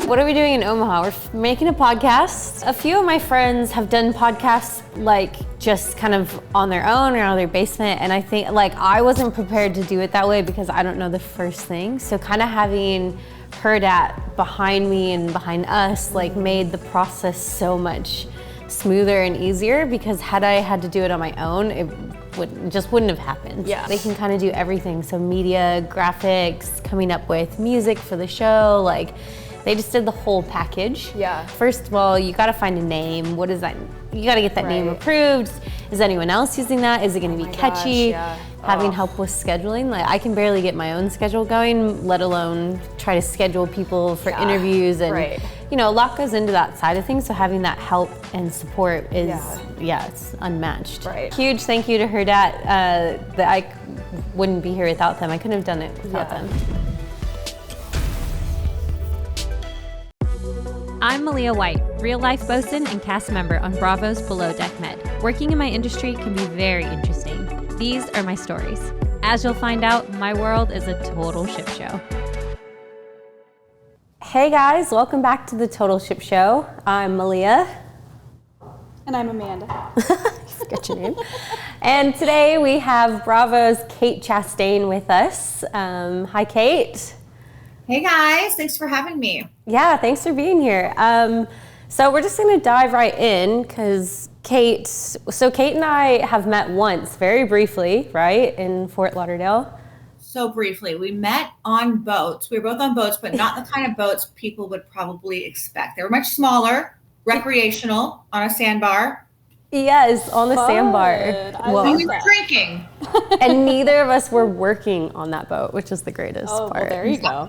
What are we doing in Omaha? We're making a podcast. A few of my friends have done podcasts like just kind of on their own or out of their basement. And I think like I wasn't prepared to do it that way because I don't know the first thing. So kind of having Hurrdat behind me and behind us like made the process so much smoother and easier, because had I had to do it on my own, it wouldn't have happened. Yeah. They can kind of do everything. So media, graphics, coming up with music for the show, like they just did the whole package. Yeah. First of all, you gotta find a name. What is that? You gotta get that name approved. Is anyone else using that? Is it gonna be catchy? Gosh, yeah. Having help with scheduling. Like I can barely get my own schedule going, let alone try to schedule people for interviews, and you know, a lot goes into that side of things. So having that help and support is, it's unmatched. Right. Huge thank you to Hurrdat. That I wouldn't be here without them. I couldn't have done it without them. I'm Malia White, real-life bosun and cast member on Bravo's Below Deck Med. Working in my industry can be very interesting. These are my stories. As you'll find out, my world is a total ship show. Hey guys, welcome back to the Total Ship Show. I'm Malia. And I'm Amanda. You forget your name. And today we have Bravo's Kate Chastain with us. Hi, Kate. Hey guys, thanks for having me. Yeah, thanks for being here. So we're just gonna dive right in because Kate and I have met once, very briefly, right, in Fort Lauderdale. So briefly, we met on boats. We were both on boats, but not the kind of boats people would probably expect. They were much smaller, recreational, on a sandbar. Yes, on the sandbar. Well, we were drinking. And neither of us were working on that boat, which is the greatest part. Well, there you go.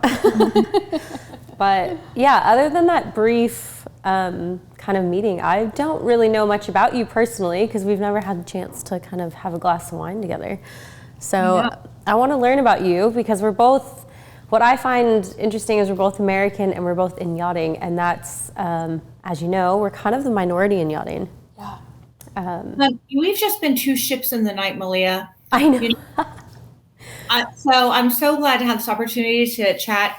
But yeah, other than that brief kind of meeting, I don't really know much about you personally because we've never had the chance to kind of have a glass of wine together. So I want to learn about you because we're both, what I find interesting is we're both American and we're both in yachting, and that's, as you know, we're kind of the minority in yachting. Yeah. We've just been two ships in the night, Malia. I know. So I'm so glad to have this opportunity to chat.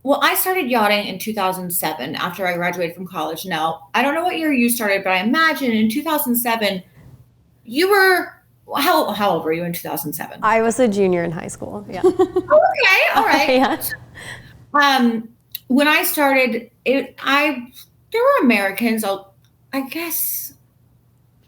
Well, I started yachting in 2007 after I graduated from college. Now, I don't know what year you started, but I imagine in 2007, you were, how old were you in 2007? I was a junior in high school, yeah. Okay, all right. Yeah. When I started, there were Americans, I guess,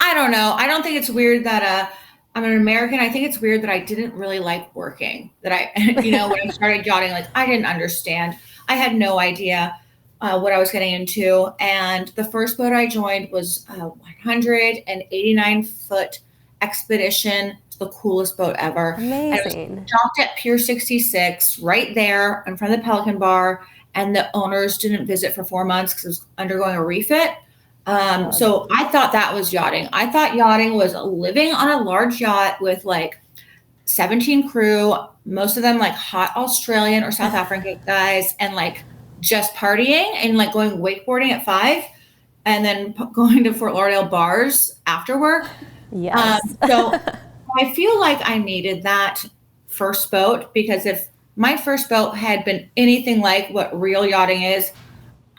I don't know. I don't think it's weird that I'm an American. I think it's weird that I didn't really like working. That when I started yachting, like I didn't understand. I had no idea what I was getting into. And the first boat I joined was a 189-foot expedition. It's the coolest boat ever. Amazing. And it was docked at Pier 66, right there in front of the Pelican Bar. And the owners didn't visit for 4 months because it was undergoing a refit. So I thought that was yachting. I thought yachting was living on a large yacht with like 17 crew, most of them like hot Australian or South African guys, and like just partying and like going wakeboarding at 5 and then going to Fort Lauderdale bars after work. Yes. So I feel like I needed that first boat, because if my first boat had been anything like what real yachting is,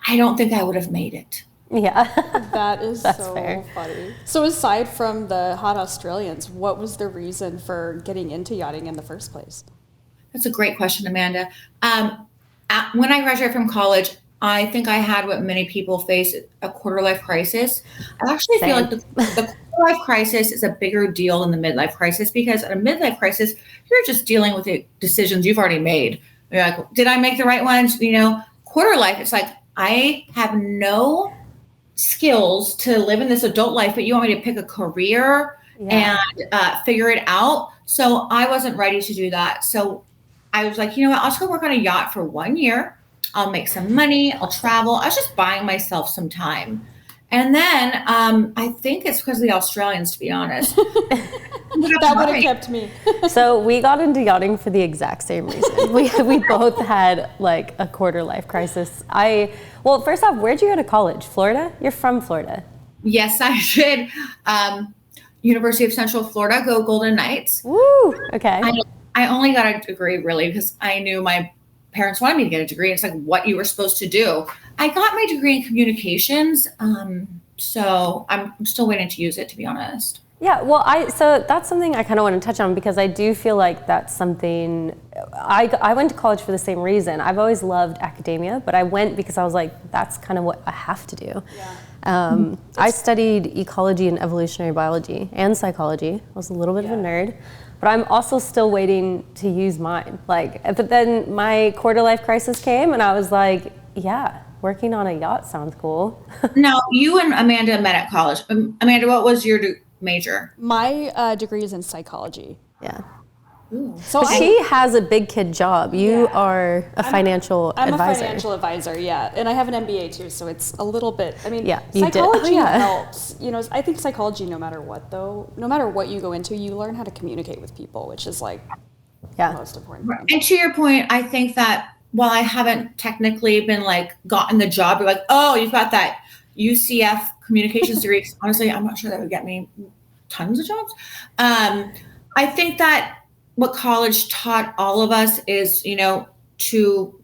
I don't think I would have made it. Yeah. That is That's so fair. funny. So aside from the hot Australians, what was the reason for getting into yachting in the first place? That's a great question, Amanda. When I graduated from college, I think I had what many people face, a quarter-life crisis. I actually feel like the quarter-life crisis is a bigger deal than the midlife crisis, because at a midlife crisis, you're just dealing with the decisions you've already made. You're like, did I make the right ones? Quarter life, it's like, I have no skills to live in this adult life, but you want me to pick a career and figure it out. So I wasn't ready to do that. So I was like, you know what, I'll just go work on a yacht for 1 year. I'll make some money. I'll travel. I was just buying myself some time. And then I think it's because of the Australians, to be honest. That would have kept me. So we got into yachting for the exact same reason. We both had like a quarter life crisis. Well, first off, where'd you go to college? Florida? You're from Florida. Yes, I did. University of Central Florida, go Golden Knights. Woo! Okay. I only got a degree really because I knew my parents wanted me to get a degree. It's like what you were supposed to do. I got my degree in communications. So I'm still waiting to use it, to be honest. Yeah, well, so that's something I kind of want to touch on, because I do feel like that's something, I went to college for the same reason. I've always loved academia, but I went because I was like, that's kind of what I have to do. Yeah. I studied ecology and evolutionary biology and psychology. I was a little bit of a nerd, but I'm also still waiting to use mine. But then my quarter life crisis came and I was like, yeah, working on a yacht sounds cool. Now, you and Amanda met at college. Amanda, what was your major? My degree is in psychology. Yeah. Ooh. So she has a big kid job. You are a financial advisor. I'm a financial advisor, yeah. And I have an MBA too, so it's a little bit, I mean, yeah, psychology helps. You know, I think psychology, no matter what though, no matter what you go into, you learn how to communicate with people, which is like the most important thing. And to your point, I think that while I haven't technically been like gotten the job, you're like, oh, you've got that UCF communications degree. Honestly, I'm not sure that would get me tons of jobs. I think that what college taught all of us is, you know, to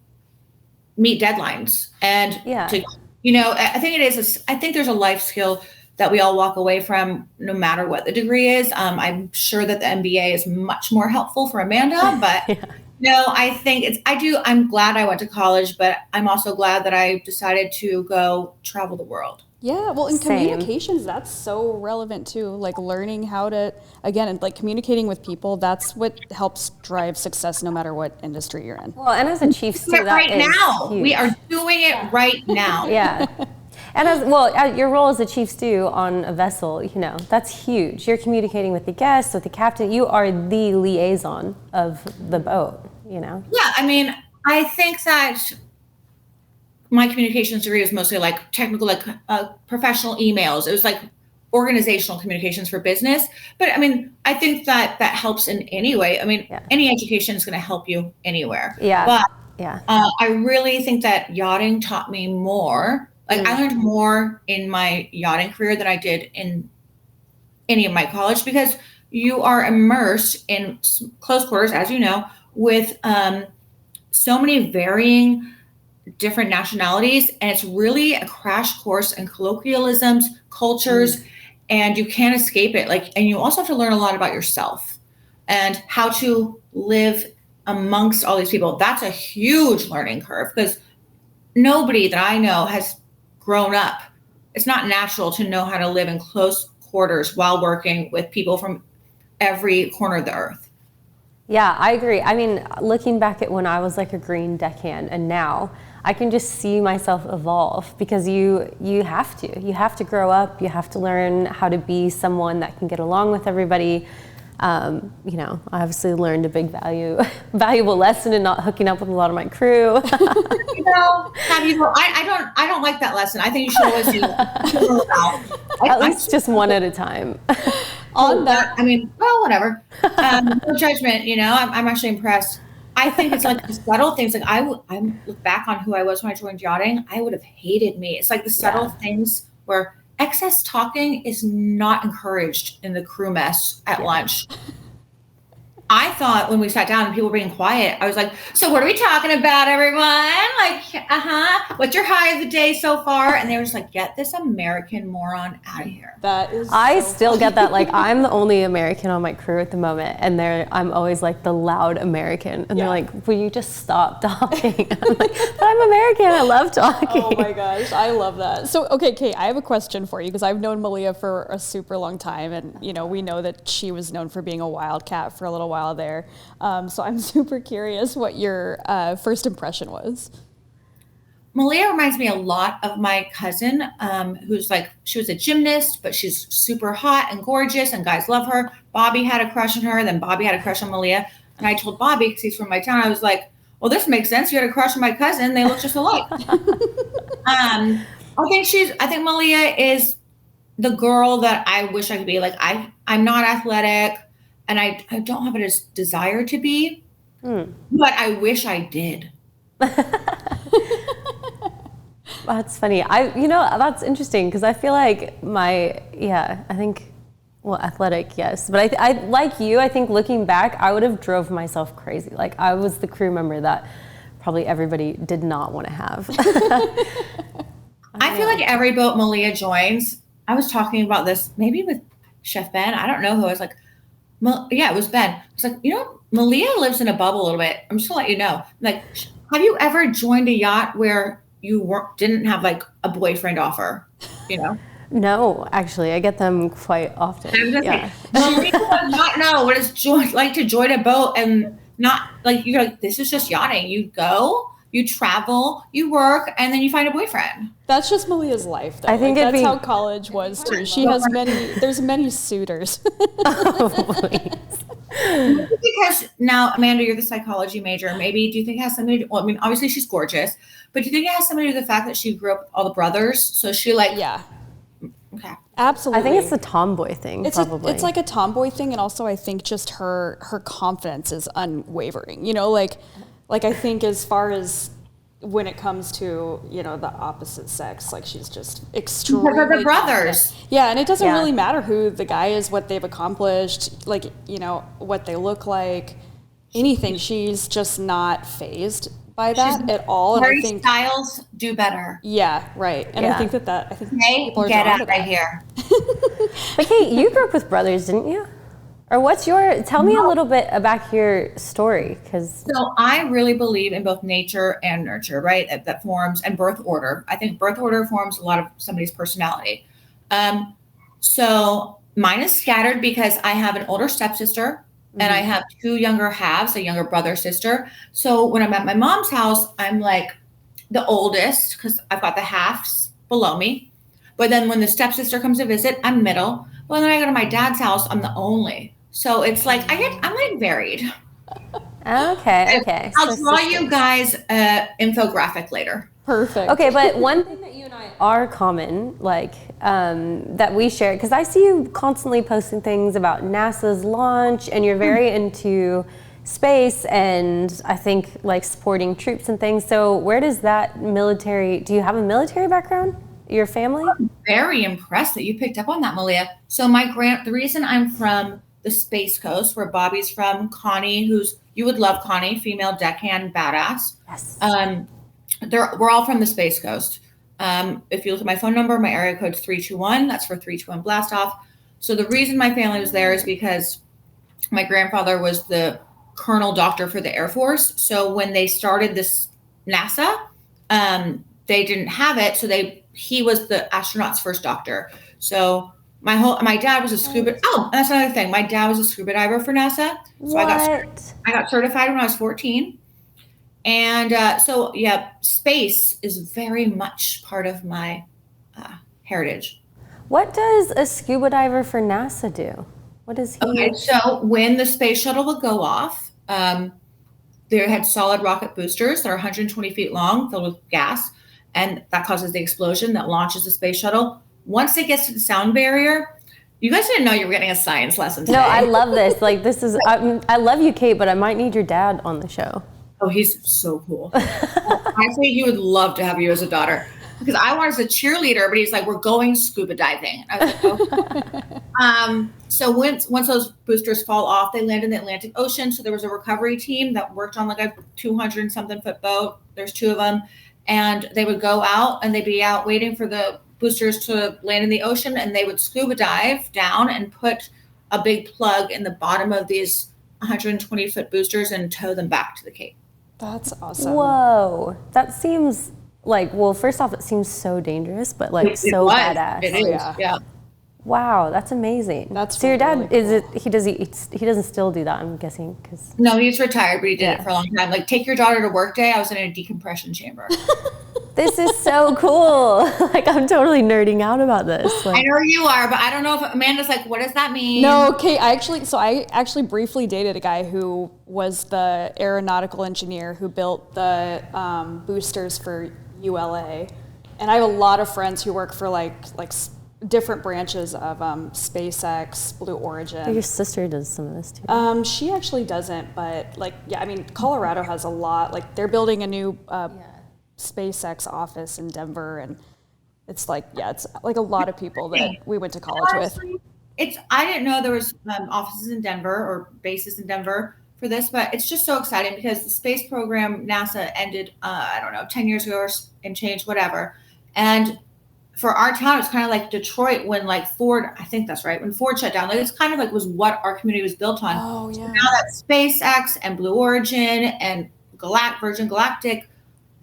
meet deadlines and to, you know, I think there's a life skill that we all walk away from no matter what the degree is. I'm sure that the MBA is much more helpful for Amanda, but no, I think I'm glad I went to college, but I'm also glad that I decided to go travel the world. Yeah, well, in communications, that's so relevant too. Like learning how to, again, like communicating with people, that's what helps drive success no matter what industry you're in. Well, and as a chief stew, right now, we are doing it right now. Yeah. And as well, your role as a chief stew on a vessel, you know, that's huge. You're communicating with the guests, with the captain. You are the liaison of the boat, you know? Yeah, I mean, I think that my communications degree was mostly like technical, like professional emails. It was like organizational communications for business. But I mean, I think that helps in any way. I mean, any education is going to help you anywhere. Yeah. But I really think that yachting taught me more. Like I learned more in my yachting career than I did in any of my college, because you are immersed in close quarters, as you know, with so many varying different nationalities, and it's really a crash course in colloquialisms, cultures, and you can't escape it. Like, and you also have to learn a lot about yourself and how to live amongst all these people. That's a huge learning curve, because nobody that I know has grown up. It's not natural to know how to live in close quarters while working with people from every corner of the earth. Yeah, I agree. I mean, looking back at when I was like a green deckhand and now, I can just see myself evolve, because you have to grow up. You have to learn how to be someone that can get along with everybody. You know, I obviously learned a big valuable lesson in not hooking up with a lot of my crew. You know, I don't like that lesson. I think you should always do at least just one at a time. On that, I mean, well, whatever. No judgment, you know. I'm actually impressed. I think it's like the subtle things. Like I look back on who I was when I joined yachting, I would have hated me. It's like the subtle things where excess talking is not encouraged in the crew mess at lunch. I thought when we sat down and people were being quiet, I was like, so what are we talking about, everyone? Like, what's your high of the day so far? And they were just like, get this American moron out of here. That is I still get that. Like, I'm the only American on my crew at the moment, and I'm always like the loud American. And they're like, will you just stop talking? I'm like, but I'm American, I love talking. Oh my gosh, I love that. So, okay, Kate, I have a question for you, because I've known Malia for a super long time, and you know, we know that she was known for being a wildcat for a little while there. So I'm super curious what your first impression was. Malia reminds me a lot of my cousin, who's like, she was a gymnast, but she's super hot and gorgeous and guys love her. Bobby had a crush on her. Then Bobby had a crush on Malia. And I told Bobby, because he's from my town, I was like, well, this makes sense. You had a crush on my cousin. They look just alike. I think Malia is the girl that I wish I could be. Like, I'm not athletic, and I don't have a desire to be, but I wish I did. That's funny. That's interesting, because I feel like athletic, yes. But I like you, I think looking back, I would have drove myself crazy. Like, I was the crew member that probably everybody did not want to have. I feel like every boat Malia joins, I was talking about this maybe with Chef Ben. I don't know who. I was like, it was Ben. It's like, Malia lives in a bubble a little bit. I'm just gonna let you know. Like, have you ever joined a yacht where you didn't have like a boyfriend offer? No, actually, I get them quite often. Yeah. Malia does not know what it's like to join a boat and not like you're like, this is just yachting. You go, you travel, you work, and then you find a boyfriend. That's just Malia's life, though. I think that's how college was too. She has there's many suitors. Oh, please. Because now, Amanda, you're the psychology major. Maybe do you think it has something to do? Well, I mean, obviously she's gorgeous, but do you think it has something to do with the fact that she grew up with all the brothers? So she yeah. Okay. Absolutely. I think it's the tomboy thing, probably. It's like a tomboy thing, and also I think just her confidence is unwavering. Like I think as far as when it comes to, the opposite sex, like she's just extremely because of the brothers. Confident. Yeah, and it doesn't really matter who the guy is, what they've accomplished, like, what they look like, anything. She's just not fazed by that at all. And I think styles do better. Yeah, right. And I think I think people are get drawn out to that. right here. But Kate, you grew up with brothers, didn't you? Or tell me a little bit about your story, because. So I really believe in both nature and nurture, right? That forms, and birth order. I think birth order forms a lot of somebody's personality. So mine is scattered because I have an older stepsister and I have two younger halves, a younger brother, sister. So when I'm at my mom's house, I'm like the oldest because I've got the halves below me. But then when the stepsister comes to visit, I'm middle. Well, then I go to my dad's house, I'm the only. So it's like I'm like varied. Okay. I'll draw you guys an infographic later. Perfect. Okay, but one thing that you and I are common, like that we share, because I see you constantly posting things about NASA's launch, and you're very into space, and I think like supporting troops and things. So where does that do you have a military background? Your family? I'm very impressed that you picked up on that, Malia. So the reason I'm from the Space Coast, where Bobby's from, Connie, you would love Connie, female deckhand badass. Yes. We're all from the Space Coast. If you look at my phone number, my area code's 321. That's for 321 Blast Off. So the reason my family was there is because my grandfather was the colonel doctor for the Air Force. So when they started this NASA, they didn't have it. So he was the astronaut's first doctor. So my dad was a scuba. Oh, that's another thing. My dad was a scuba diver for NASA. So I got certified when I was 14. And space is very much part of my heritage. What does a scuba diver for NASA do? What does he? Okay, so when the space shuttle would go off, they had solid rocket boosters that are 120 feet long, filled with gas, and that causes the explosion that launches the space shuttle. Once it gets to the sound barrier, you guys didn't know you were getting a science lesson today. No, I love this. Like, this is, I love you, Kate, but I might need your dad on the show. Oh, he's so cool. I think he would love to have you as a daughter, because I wanted as a cheerleader, but he's like, we're going scuba diving. I was like, okay. So once those boosters fall off, they land in the Atlantic Ocean. So there was a recovery team that worked on like a 200 something foot boat. There's two of them, and they would go out and they'd be out waiting for the boosters to land in the ocean, and they would scuba dive down and put a big plug in the bottom of these 120 foot boosters and tow them back to the Cape. That's awesome. Whoa. That seems like, well, first off, it seems so dangerous, but like so badass. It is, yeah. Wow, that's amazing. That's so your dad really cool. He doesn't still do that, I'm guessing, because no, he's retired, but he did it for a long time. Like, take your daughter to work day. I was in a decompression chamber. This is so cool. Like, I'm totally nerding out about this. Like, I know you are, but I don't know if Amanda's like, what does that mean? No, okay. I actually briefly dated a guy who was the aeronautical engineer who built the boosters for ULA, and I have a lot of friends who work for like different branches of SpaceX, Blue Origin. your sister does some of this too. She actually doesn't, but I mean, Colorado has a lot. Like, they're building a new SpaceX office in Denver, and it's like a lot of people that we went to college with. I didn't know there was offices in Denver or bases in Denver for this, but it's just so exciting because the space program, NASA ended, 10 years ago and change, whatever. And for our town, it's kind of like Detroit when like Ford, I think that's right, when Ford shut down. Like it's kind of like was what our community was built on. Oh, yeah. So now that SpaceX and Blue Origin and Virgin Galactic,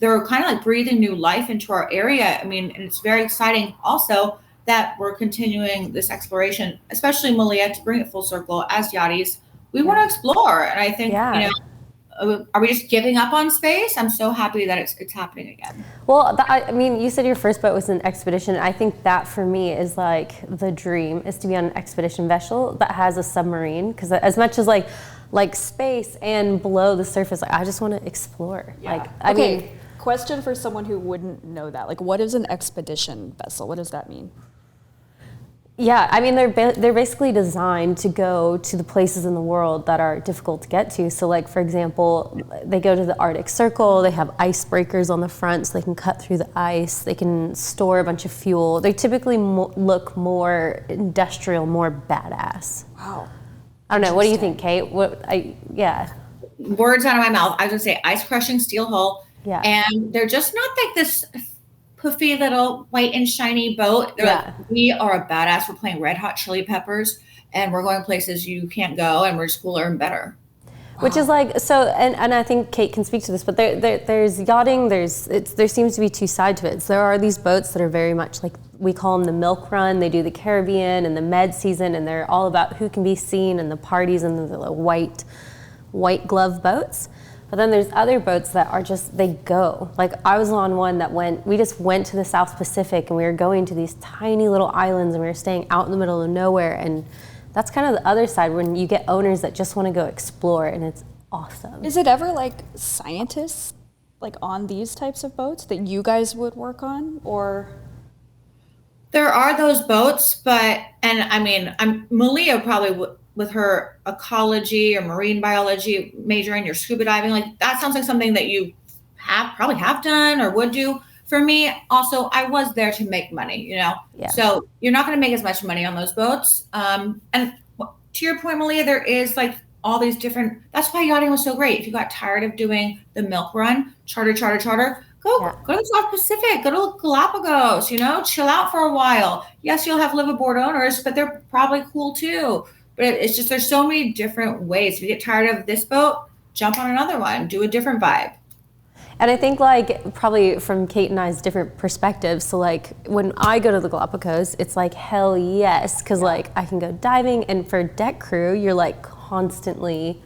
they're kind of like breathing new life into our area. I mean, and it's very exciting also that we're continuing this exploration, especially Malia, to bring it full circle as yachties. We want to explore. And I think, are we just giving up on space? I'm so happy that it's happening again. Well, I mean, you said your first boat was an expedition. I think that for me is like the dream, is to be on an expedition vessel that has a submarine. Because as much as like space and below the surface, like I just want to explore. Yeah. I mean, question for someone who wouldn't know that. Like, what is an expedition vessel? What does that mean? Yeah, I mean, they're basically designed to go to the places in the world that are difficult to get to. So like, for example, they go to the Arctic Circle, they have icebreakers on the front so they can cut through the ice, they can store a bunch of fuel. They typically look more industrial, more badass. Wow. I don't know, what do you think, Kate? Words out of my mouth. I was gonna say ice crushing steel hull. Yeah. And they're just not like this poofy little white and shiny boat. They're like, we are a badass. We're playing Red Hot Chili Peppers and we're going places you can't go and we're just cooler and better. Which is like, so, and I think Kate can speak to this, but there's yachting, there seems to be two sides to it. So there are these boats that are very much like, we call them the milk run. They do the Caribbean and the med season, and they're all about who can be seen and the parties and the white glove boats. But then there's other boats that are just, they go. Like I was on one that we just went to the South Pacific and we were going to these tiny little islands and we were staying out in the middle of nowhere. And that's kind of the other side when you get owners that just want to go explore, and it's awesome. Is it ever like scientists like on these types of boats that you guys would work on, or? There are those boats, and I mean, Malia probably with her ecology or marine biology major in your scuba diving, like that sounds like something that you probably have done or would do. For me, also, I was there to make money, Yeah. So you're not going to make as much money on those boats. And to your point, Malia, there is like all these different, that's why yachting was so great. If you got tired of doing the milk run, charter, go to the South Pacific, go to Galapagos, chill out for a while. Yes, you'll have liveaboard owners, but they're probably cool too. But it's just, there's so many different ways. If you get tired of this boat, jump on another one, do a different vibe. And I think like probably from Kate and I's different perspectives. So like when I go to the Galapagos, it's like, hell yes. Cause like I can go diving, and for deck crew, you're like constantly,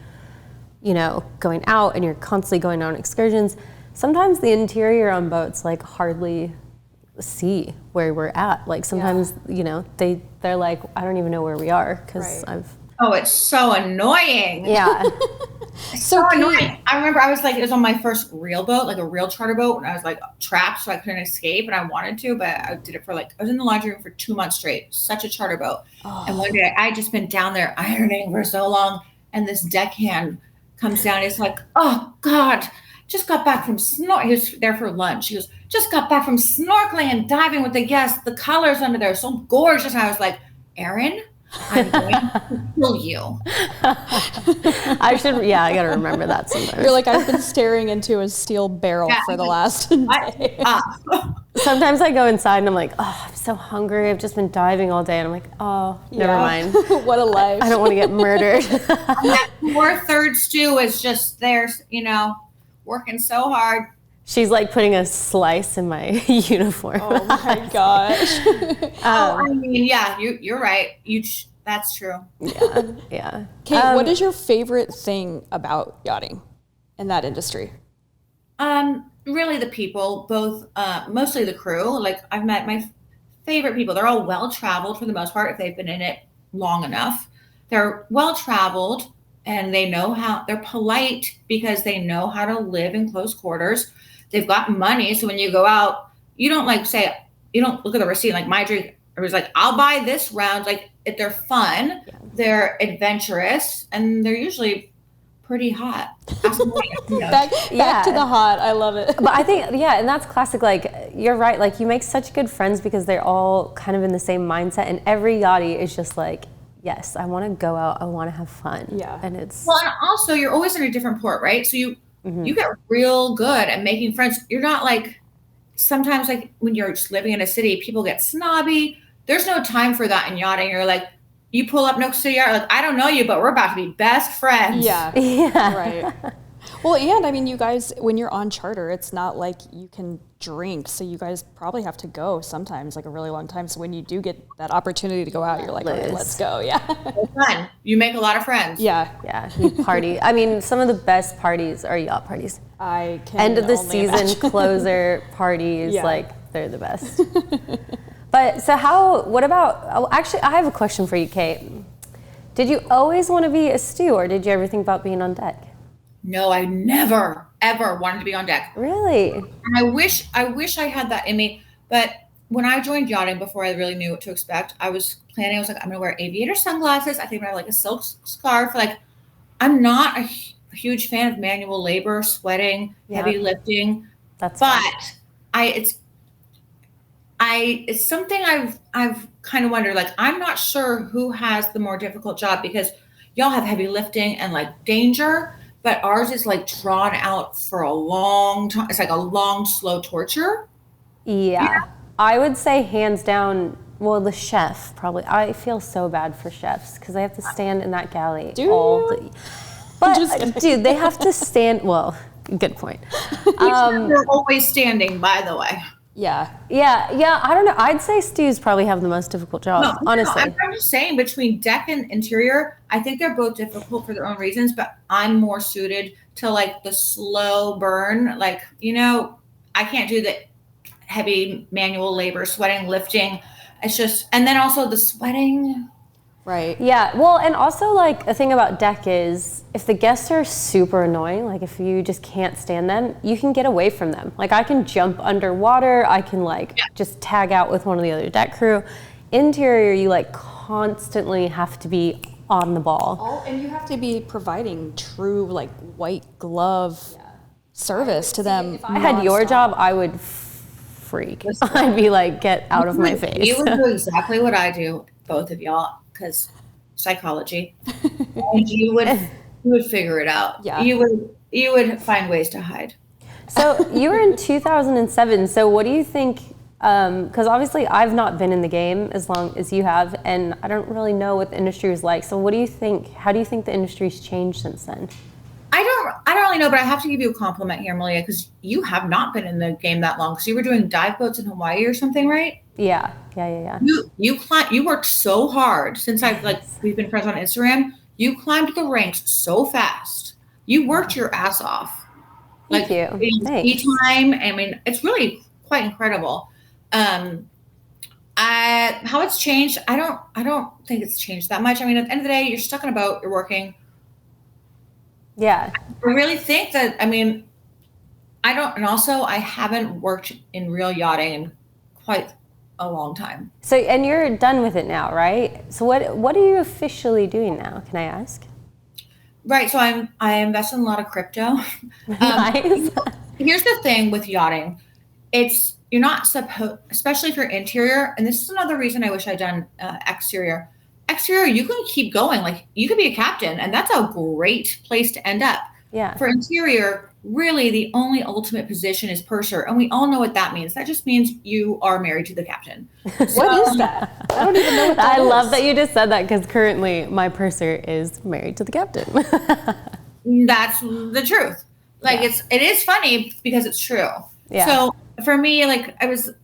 going out and you're constantly going on excursions. Sometimes the interior on boats like hardly see where we're at. Like sometimes, they're like, I don't even know where we are because Oh, it's so annoying. Yeah. So annoying. I remember it was on my first real boat, like a real charter boat, and I was like trapped, so I couldn't escape, and I wanted to, but I did it for I was in the laundry room for 2 months straight, such a charter boat. Oh. And one day I just been down there ironing for so long, and this deckhand comes down, he's like, oh God, just got back from snorkeling. He was there for lunch. He goes, just got back from snorkeling and diving with the guests. The colors under there are so gorgeous. And I was like, Erin, I'm going to kill you. I gotta remember that sometimes. You're like, I've been staring into a steel barrel for the last day. Sometimes I go inside and I'm like, oh, I'm so hungry. I've just been diving all day. And I'm like, oh, never mind. What a life. I don't want to get murdered. That poor third stew is just there, working so hard. She's like putting a slice in my uniform. Oh my gosh. You're right. That's true. Yeah. Kate, what is your favorite thing about yachting in that industry? Really the people, both, mostly the crew. Like I've met my favorite people. They're all well-traveled for the most part if they've been in it long enough. They're well-traveled and they know how, they're polite because they know how to live in close quarters. They've got money. So when you go out, you don't you don't look at the receipt. Like my drink, it was like, I'll buy this round. Like if they're fun, they're adventurous, and they're usually pretty hot. Back to the hot. I love it. But I think, and that's classic. Like, you're right. Like, you make such good friends because they're all kind of in the same mindset. And every yachty is just like, Yes, I want to go out. I want to have fun. Yeah. And it's Well, and also you're always in a different port, right? So you get real good at making friends. You're not like sometimes like when you're just living in a city, people get snobby. There's no time for that in yachting. You're like, you pull up next to the yacht, like, I don't know you, but we're about to be best friends. Yeah. yeah. Right. Well, and I mean, you guys, when you're on charter, it's not like you can drink. So you guys probably have to go sometimes, like a really long time. So when you do get that opportunity to go out, you're like, okay, let's go. Yeah. It's fun. You make a lot of friends. Yeah. Yeah, you party. I mean, some of the best parties are yacht parties. I can End of the only season imagine. closer parties, Yeah. like they're the best. But so what about, actually, I have a question for you, Kate. Did you always want to be a stew, or did you ever think about being on deck? No, I never, ever wanted to be on deck. Really? And I wish I had that in me. But when I joined yachting, before I really knew what to expect, I was like, I'm going to wear aviator sunglasses. I think I'm going to have like a silk scarf. Like, I'm not a huge fan of manual labor, sweating, heavy lifting. That's but fun. it's something I've kind of wondered, like, I'm not sure who has the more difficult job, because y'all have heavy lifting and like danger, but ours is like drawn out for a long time. It's like a long, slow torture. Yeah. I would say hands down, well, the chef probably. I feel so bad for chefs because they have to stand in that galley all day. But dude, they have to stand, well, good point. They're always standing, by the way. Yeah. Yeah, I don't know. I'd say stews probably have the most difficult job, honestly. I'm just saying, between deck and interior, I think they're both difficult for their own reasons, but I'm more suited to like the slow burn. Like, I can't do the heavy manual labor, sweating, lifting. It's just, and then also the sweating. Right. Yeah, well, and also like the thing about deck is if the guests are super annoying, like if you just can't stand them, you can get away from them. Like I can jump underwater, I can just tag out with one of the other deck crew. Interior, you like constantly have to be on the ball. And you have to be providing true like white glove service to them. If I had your job, I would freak. I'd be like, get out of my face. You would do exactly what I do, both of y'all, because psychology. And you would figure it out. Yeah. You would find ways to hide. So you were in 2007. So what do you think? Because obviously I've not been in the game as long as you have, and I don't really know what the industry is like. So what do you think? How do you think the industry's changed since then? I don't really know, but I have to give you a compliment here, Malia, because you have not been in the game that long. Because you were doing dive boats in Hawaii or something, right? Yeah. You worked so hard since we've been friends on Instagram. You climbed the ranks so fast. You worked your ass off. Thank you. Thanks. Time. I mean, it's really quite incredible. How it's changed, I don't think it's changed that much. I mean, at the end of the day, you're stuck in a boat, you're working. Yeah. I really think that, and also I haven't worked in real yachting in quite a long time. So, and you're done with it now, right? So what are you officially doing now? Can I ask? Right. So I invest in a lot of crypto. Nice. Here's the thing with yachting. You're not supposed, especially if you're interior, and this is another reason I wish I'd done exterior. Exterior, you can keep going. Like, you could be a captain, and that's a great place to end up. Yeah. For interior, really the only ultimate position is purser, and we all know what that means. That just means you are married to the captain. What is that? I don't even know what that is. I love that you just said that, because currently my purser is married to the captain. That's the truth. Like, it is funny because it's true. Yeah. So for me, like,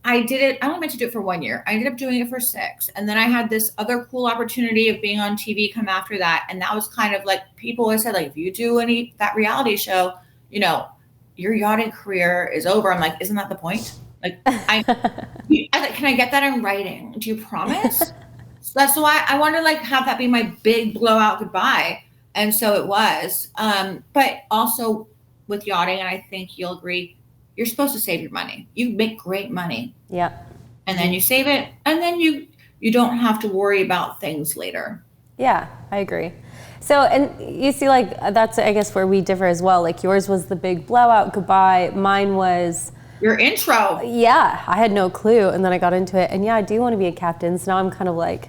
I did it. I only meant to do it for 1 year. I ended up doing it for 6. And then I had this other cool opportunity of being on TV come after that. And that was kind of like, people always said, like, if you do that reality show, your yachting career is over. I'm like, isn't that the point? Like, I was like, can I get that in writing? Do you promise? So that's why I wanted to like have that be my big blowout goodbye. And so it was. But also with yachting, and I think you'll agree, you're supposed to save your money. You make great money. Yeah. And then you save it, and then you don't have to worry about things later. Yeah, I agree. So, and you see, like, that's, I guess, where we differ as well. Like, yours was the big blowout goodbye. Mine was your intro. Yeah, I had no clue, and then I got into it. And yeah, I do want to be a captain. So now I'm kind of like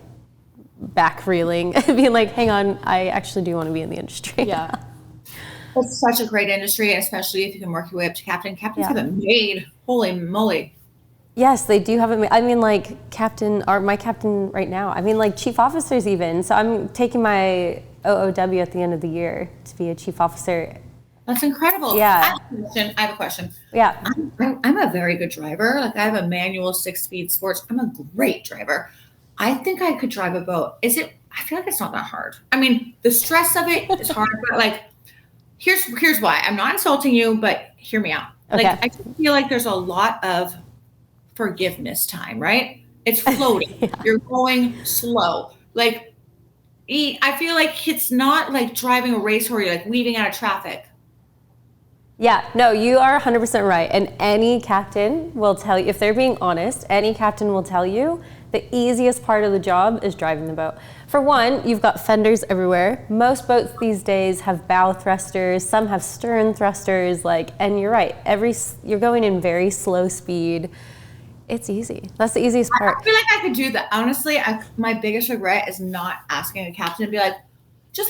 back reeling and being like, hang on, I actually do want to be in the industry. Yeah. It's such a great industry, especially if you can work your way up to captain. Captains have it made. Holy moly. Yes, they do have it. I mean, like my captain right now. I mean, like chief officers even. So I'm taking my OOW at the end of the year to be a chief officer. That's incredible. Yeah. I have a question. Yeah. I'm a very good driver. Like I have a manual 6-speed sports. I'm a great driver. I think I could drive a boat. I feel like it's not that hard. I mean, the stress of it is hard, but like, here's why. I'm not insulting you, but hear me out. Okay. Like I feel like there's a lot of forgiveness time, right? It's floating. Yeah. You're going slow. Like I feel like it's not like driving a race where you're like weaving out of traffic. Yeah, no, you are 100% right. And any captain will tell you, if they're being honest, any captain will tell you the easiest part of the job is driving the boat. For one, you've got fenders everywhere. Most boats these days have bow thrusters, some have stern thrusters, and you're right, you're going in very slow speed. It's easy. That's the easiest part. I feel like I could do that. Honestly, my biggest regret is not asking a captain to be like, let's just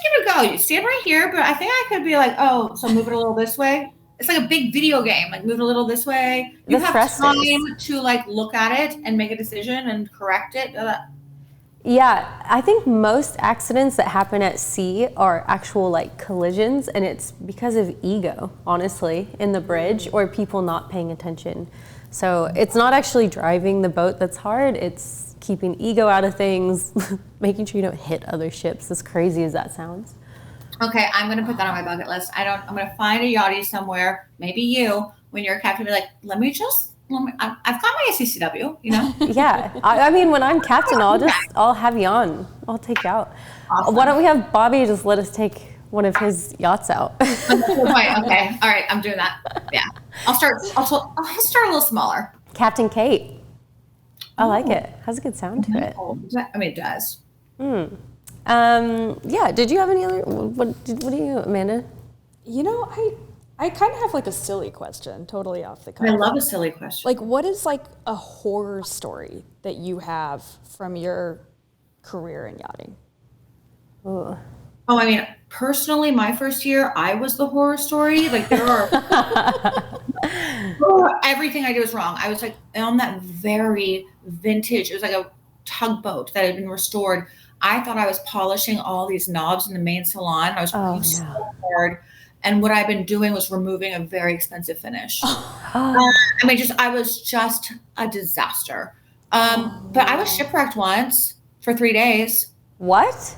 give it a go. You stand right here, but I think I could be like, oh, so move it a little this way. It's like a big video game, like move it a little this way. You have time to like look at it and make a decision and correct it. Yeah, I think most accidents that happen at sea are actual like collisions, and it's because of ego, honestly, in the bridge or people not paying attention. So it's not actually driving the boat that's hard, it's keeping ego out of things, making sure you don't hit other ships, as crazy as that sounds. Okay, I'm going to put that on my bucket list. I'm going to find a yachty somewhere, maybe you, when you're a captain, be like, I've got my SCCW, you know? Yeah, I mean, when I'm captain, I'll have you on. I'll take you out. Awesome. Why don't we have Bobby just let us take one of his yachts out? Okay, all right, I'm doing that. Yeah, I'll start a little smaller. Captain Kate. I like it. Has a good sound to it. I mean, it does. Yeah. Did you have any other? What do you, Amanda? You know, I kind of have like a silly question, totally off the cuff. I love a silly question. Like, what is like a horror story that you have from your career in yachting? Oh, I mean, personally, my first year, I was the horror story. Like there are everything I did was wrong. I was like on that very vintage. It was like a tugboat that had been restored. I thought I was polishing all these knobs in the main salon. I was working so hard. And what I've been doing was removing a very expensive finish. I was just a disaster. But I was shipwrecked once for 3 days. What?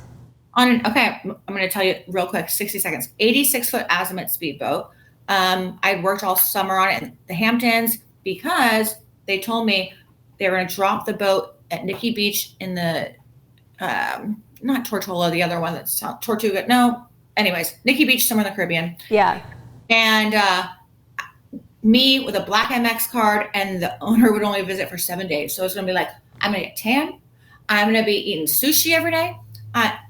I'm going to tell you real quick, 60 seconds. 86-foot azimuth speedboat. I worked all summer on it in the Hamptons because they told me they were going to drop the boat at Nikki Beach in the, not Tortola, the other one that's Tortuga. No, anyways, Nikki Beach, somewhere in the Caribbean. Yeah. And me with a black MX card, and the owner would only visit for 7 days. So it's going to be like, I'm going to get tan. I'm going to be eating sushi every day.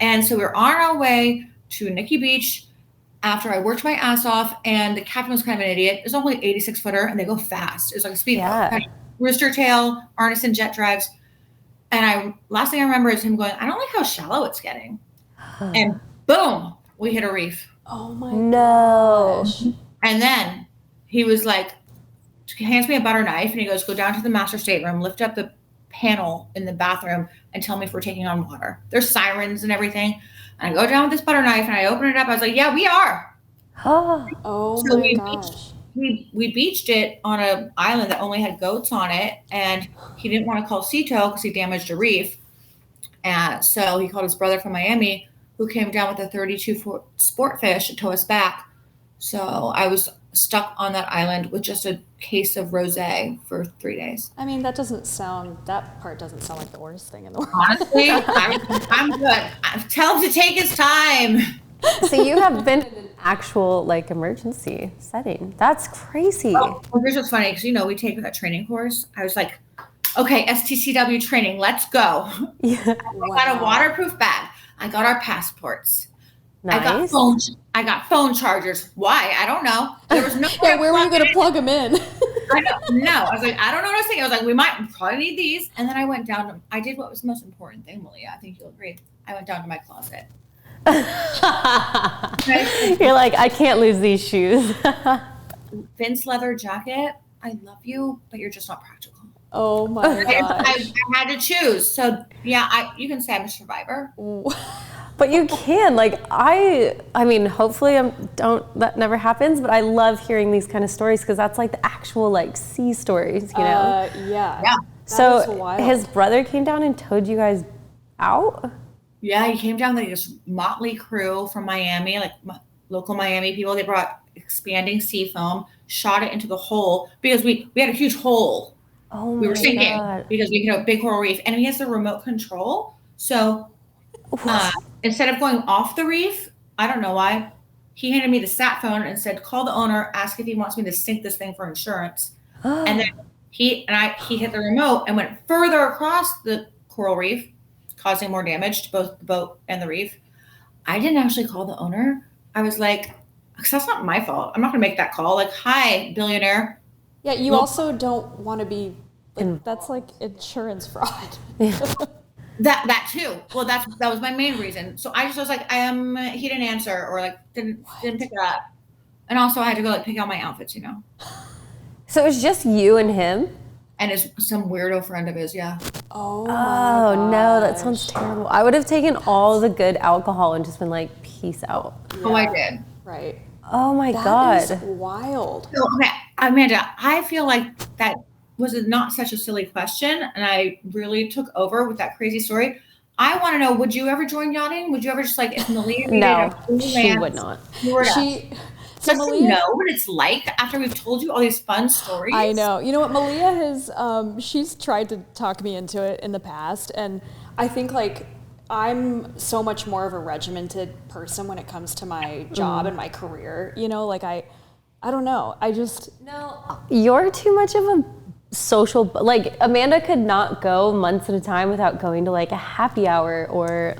And so we were on our way to Nikki Beach after I worked my ass off, and the captain was kind of an idiot. It was only 86-footer, and they go fast. It was like a speedboat. Yeah. Rooster tail, harness and jet drives. And last thing I remember is him going, I don't like how shallow it's getting. And boom, we hit a reef. Oh my gosh. And then he was like, hands me a butter knife, and he goes, go down to the master stateroom, lift up the panel in the bathroom, and tell me if we're taking on water. There's sirens and everything. And I go down with this butter knife, and I open it up. I was like, yeah, we are. Oh so my gosh. We beached it on an island that only had goats on it, and he didn't want to call sea tow because he damaged a reef. And so he called his brother from Miami, who came down with a 32-foot sport fish to tow us back. So I was stuck on that island with just a case of rosé for 3 days. I mean, that part doesn't sound like the worst thing in the world. Honestly, I'm good. Tell him to take his time. So you have been in an actual like emergency setting. That's crazy. Oh, well, here's what's funny, because we take that training course. I was like, okay, STCW training, let's go. Yeah. I got a waterproof bag. I got our passports. Nice. I got phone chargers. Why? I don't know. There was no. Yeah, where were you going to plug them in? I know. No, I was like, I don't know what I was thinking. I was like, we might probably need these. And then I went down I did what was the most important thing, Malia. I think you'll agree. I went down to my closet. You're like, I can't lose these shoes. Vince leather jacket. I love you, but you're just not practical. Oh my gosh. I had to choose. So yeah, you can say I'm a survivor. But you can, like, I mean, hopefully that never happens, but I love hearing these kind of stories because that's like the actual like sea stories, you know? Yeah. So his brother came down and towed you guys out? Yeah, he came down like this motley crew from Miami, like local Miami people. They brought expanding sea foam, shot it into the hole because we had a huge hole. Oh my we were sinking God. because we hit a big coral reef, and he has the remote control. So instead of going off the reef, I don't know why, he handed me the sat phone and said, "Call the owner, ask if he wants me to sink this thing for insurance." And then he hit the remote and went further across the coral reef, causing more damage to both the boat and the reef. I didn't actually call the owner. I was like, because that's not my fault. I'm not going to make that call. Like, hi, billionaire. Yeah, you also don't want to be, like, that's like insurance fraud. That too. Well, that was my main reason. So I just was like, he didn't answer or like didn't pick it up. And also I had to go like pick out my outfits, you know. So it was just you and him? And some weirdo friend of his, yeah. Oh no, that sounds terrible. I would have taken all the good alcohol and just been like, peace out. Yeah. Oh, I did. Right. Oh my God. That is wild. So, okay, Amanda, I feel like that was not such a silly question, and I really took over with that crazy story. I want to know, would you ever join yachting? Would you ever just like, if Malia No, she would not. So Malia, know what it's like after we've told you all these fun stories. I know. You know what? Malia has, she's tried to talk me into it in the past. And I think like I'm so much more of a regimented person when it comes to my job and my career. You know, like I don't know. No, you're too much of a social, like Amanda could not go months at a time without going to like a happy hour or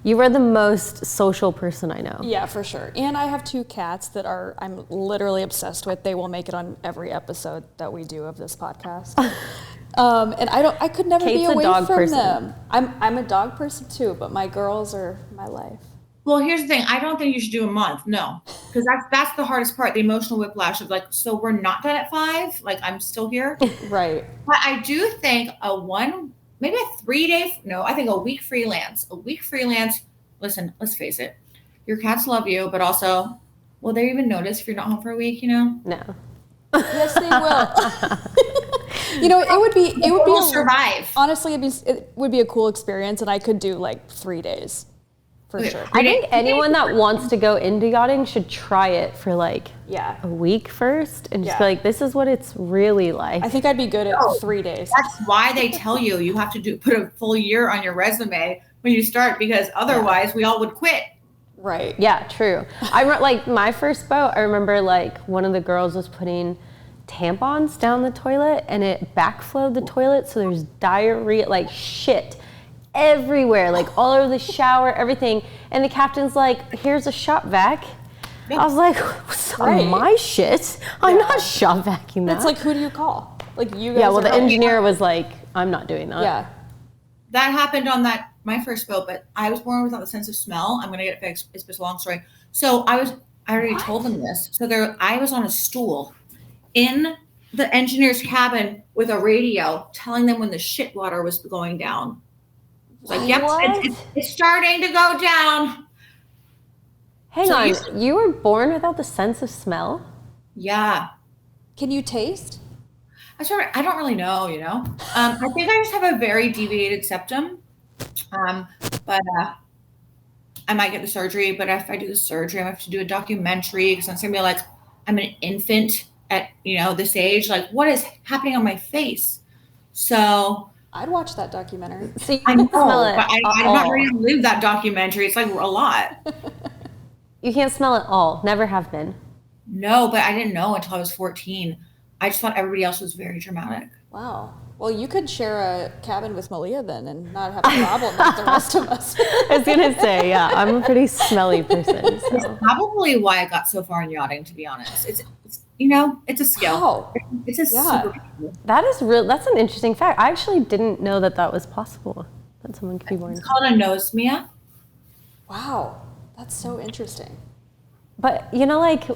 you are the most social person I know. Yeah, for sure. And I have 2 cats that I'm literally obsessed with. They will make it on every episode that we do of this podcast. And I could never Kate's be away a dog from person. them. I'm a dog person too, but my girls are my life. Well, here's the thing. I don't think you should do a month. No, because that's the hardest part, the emotional whiplash of like, so we're not done at 5. Like I'm still here. Right. But I do think maybe a 3-day, no, I think a week freelance. Listen, let's face it. Your cats love you, but also, will they even notice if you're not home for a week, you know? No. Yes, they will. You know, it would survive. Honestly, it would be a cool experience, and I could do like 3 days. For sure. I think anyone that wants to go into yachting should try it for like a week first and just be like, this is what it's really like. I think I'd be good at 3 days. That's why they tell you have to put a full year on your resume when you start, because otherwise we all would quit. Right. Yeah, true. Like my first boat, I remember like one of the girls was putting tampons down the toilet and it backflowed the toilet, so there's diarrhea, like shit everywhere, like all over the shower, everything. And the captain's like, here's a shop vac. I was like, what's on my shit? I'm not shop vacuuming that. It's like, who do you call? Like you guys. Yeah, well the engineer was like, I'm not doing that. Yeah. That happened on my first boat, but I was born without the sense of smell. I'm gonna get it fixed. It's just a long story. So I already told them this. So I was on a stool in the engineer's cabin with a radio telling them when the shit water was going down. Like, yep, it's starting to go down. Hang on, you were born without the sense of smell? Yeah. Can you taste? I don't really know, you know. I think I just have a very deviated septum. But I might get the surgery. But if I do the surgery, I have to do a documentary because it's gonna be like I'm an infant at this age. Like, what is happening on my face? So I'd watch that documentary. So I know, but I'm not ready to live that documentary. It's like a lot. You can't smell it all. Never have been. No, but I didn't know until I was 14. I just thought everybody else was very dramatic. Wow. Well, you could share a cabin with Malia then and not have a problem with the rest of us. I was gonna say, yeah, I'm a pretty smelly person. So. It's probably why I got so far in yachting, to be honest. It's it's a skill. Wow. It's a super skill. That is real. That's an interesting fact. I actually didn't know that was possible, that someone could be born. It's called anosmia. Wow. That's so interesting. But like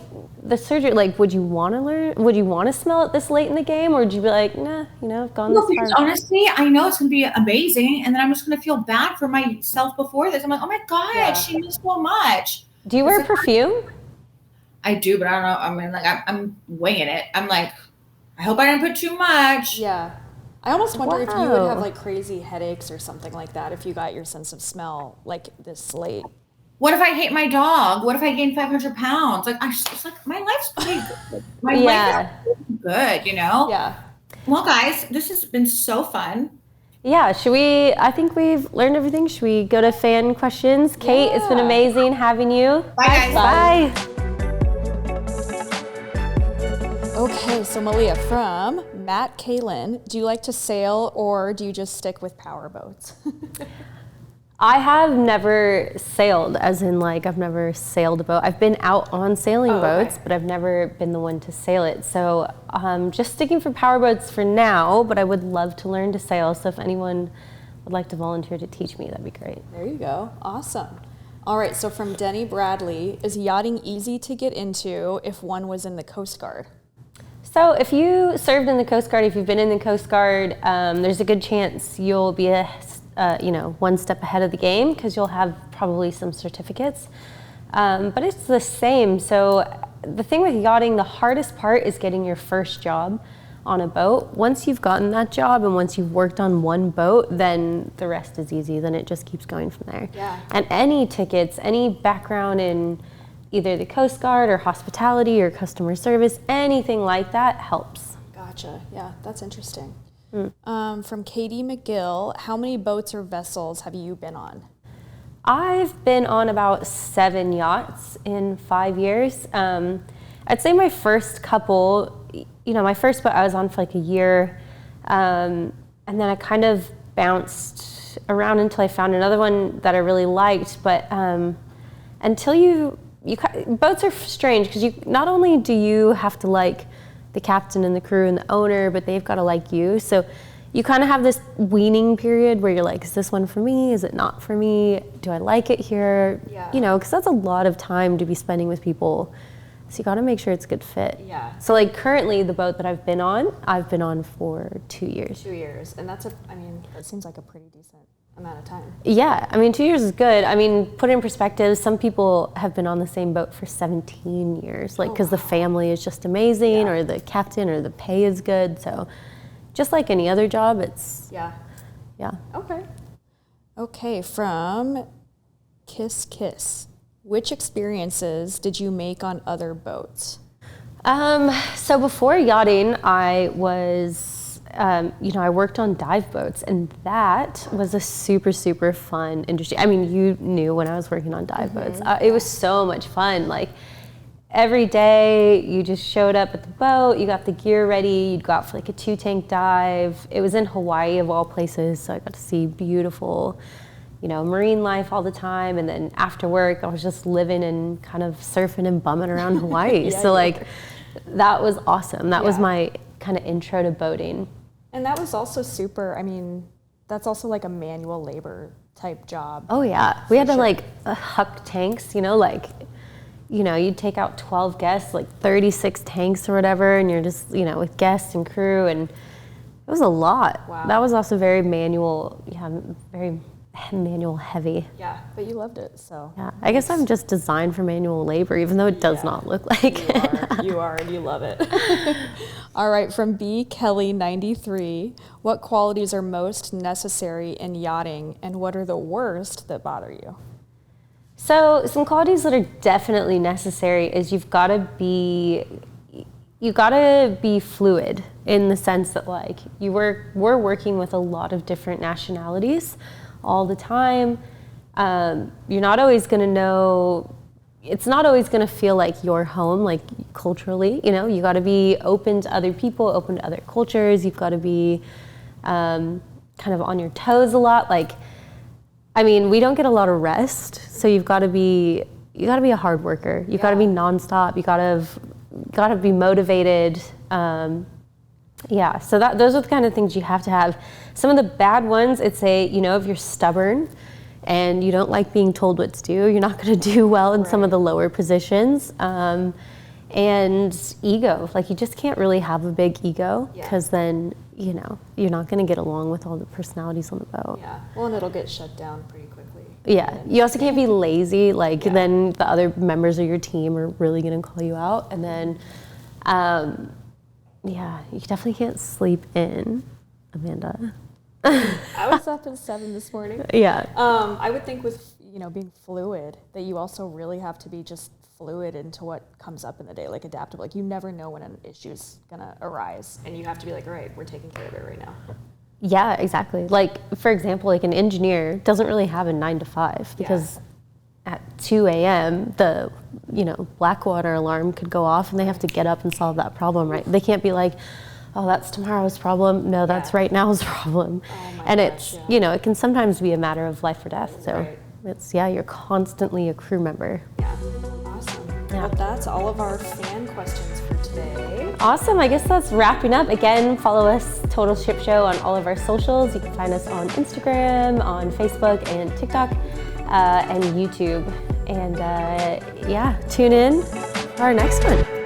the surgery, like would you want to learn? Would you want to smell it this late in the game, or would you be like, nah, I've gone this Because far? honestly, I know it's gonna be amazing, and then I'm just gonna feel bad for myself before this. I'm like, oh my god, she knows so much. Do you wear perfume? I do, but I don't know. I mean, like I'm winging it. I'm like, I hope I didn't put too much. Yeah. I almost wonder if you would have like crazy headaches or something like that if you got your sense of smell like this late. What if I hate my dog? What if I gain 500 pounds? Like, it's like my life's pretty good. My life is pretty good, Yeah. Well, guys, this has been so fun. Yeah, I think we've learned everything. Should we go to fan questions? Kate, it's been amazing having you. Bye, guys. Bye. Okay, so Malia, from Matt Kalin, do you like to sail or do you just stick with power boats? I have never sailed, as in like I've never sailed a boat. I've been out on sailing boats, but I've never been the one to sail it. So just sticking for power boats for now, but I would love to learn to sail. So if anyone would like to volunteer to teach me, that'd be great. There you go. Awesome. All right, so from Denny Bradley, is yachting easy to get into if one was in the Coast Guard? So if you served in the Coast Guard, if you've been in the Coast Guard, there's a good chance you'll be one step ahead of the game because you'll have probably some certificates. But it's the same. So the thing with yachting, the hardest part is getting your first job on a boat. Once you've gotten that job and once you've worked on one boat, then the rest is easy. Then it just keeps going from there. Yeah. And any tickets, any background in either the Coast Guard or hospitality or customer service, anything like that helps. Gotcha. Yeah, that's interesting. From Katie McGill, how many boats or vessels have you been on? I've been on about 7 yachts in 5 years. I'd say my first couple, my first boat I was on for like a year, and then I kind of bounced around until I found another one that I really liked. But until boats are strange because not only do you have to like the captain and the crew and the owner, but they've got to like you. So you kind of have this weaning period where you're like, is this one for me? Is it not for me? Do I like it here? Yeah. Because that's a lot of time to be spending with people. So you got to make sure it's a good fit. Yeah. So like currently the boat that I've been on for 2 years. 2 years. And that seems like a pretty decent amount of time. Yeah, 2 years is good. Put it in perspective, some people have been on the same boat for 17 years, because the family is just amazing, or the captain, or the pay is good. So just like any other job, it's... Yeah. Yeah. Okay, from Kiss. Which experiences did you make on other boats? So before yachting, I was... I worked on dive boats, and that was a super, super fun industry. You knew when I was working on dive boats. It was so much fun. Like, every day, you just showed up at the boat, you got the gear ready, you'd go out for like a 2-tank dive. It was in Hawaii, of all places, so I got to see beautiful, marine life all the time. And then after work, I was just living and kind of surfing and bumming around Hawaii. That was awesome. That was my kind of intro to boating. And that was also super, that's also like a manual labor type job. Oh yeah, we had to huck tanks, you'd take out 12 guests, 36 tanks or whatever, and you're just, with guests and crew, and it was a lot. Wow. That was also very manual, very manual heavy. Yeah, but you loved it, so. Yeah, I guess I'm just designed for manual labor, even though it does not look like it. You are, and you love it. All right, from B. Kelly 93, what qualities are most necessary in yachting, and what are the worst that bother you? So some qualities that are definitely necessary is you gotta be fluid, in the sense that we're working with a lot of different nationalities all the time. You're not always gonna know, it's not always gonna feel like your home, culturally, you gotta be open to other people, open to other cultures. You've gotta be kind of on your toes a lot. We don't get a lot of rest, so you've gotta be a hard worker. You've gotta be nonstop. You gotta gotta be motivated. Yeah, so those are the kind of things you have to have. Some of the bad ones, it's if you're stubborn and you don't like being told what to do, you're not gonna do well in some of the lower positions. And ego, like you just can't really have a big ego, because then, you're not gonna get along with all the personalities on the boat. Yeah, well, and it'll get shut down pretty quickly. Yeah, you also can't be lazy, then the other members of your team are really gonna call you out. And then, you definitely can't sleep in, Amanda. I was up at 7 this morning. Yeah. I would think with, being fluid, that you also really have to be just fluid into what comes up in the day, like adaptable. Like you never know when an issue's gonna arise, and you have to be like, all right, we're taking care of it right now. Yeah, exactly. Like, for example, like an engineer doesn't really have a 9 to 5, because at 2 a.m. the Blackwater alarm could go off and they have to get up and solve that problem, right? They can't be like, oh, that's tomorrow's problem. No, that's right now's problem. Oh and gosh, it's it can sometimes be a matter of life or death. So it's you're constantly a crew member. Yeah, awesome. Well, that's all of our fan questions for today. Awesome. I guess that's wrapping up. Again, follow us, Total Ship Show, on all of our socials. You can find us on Instagram, on Facebook, and TikTok, and YouTube. And tune in for our next one.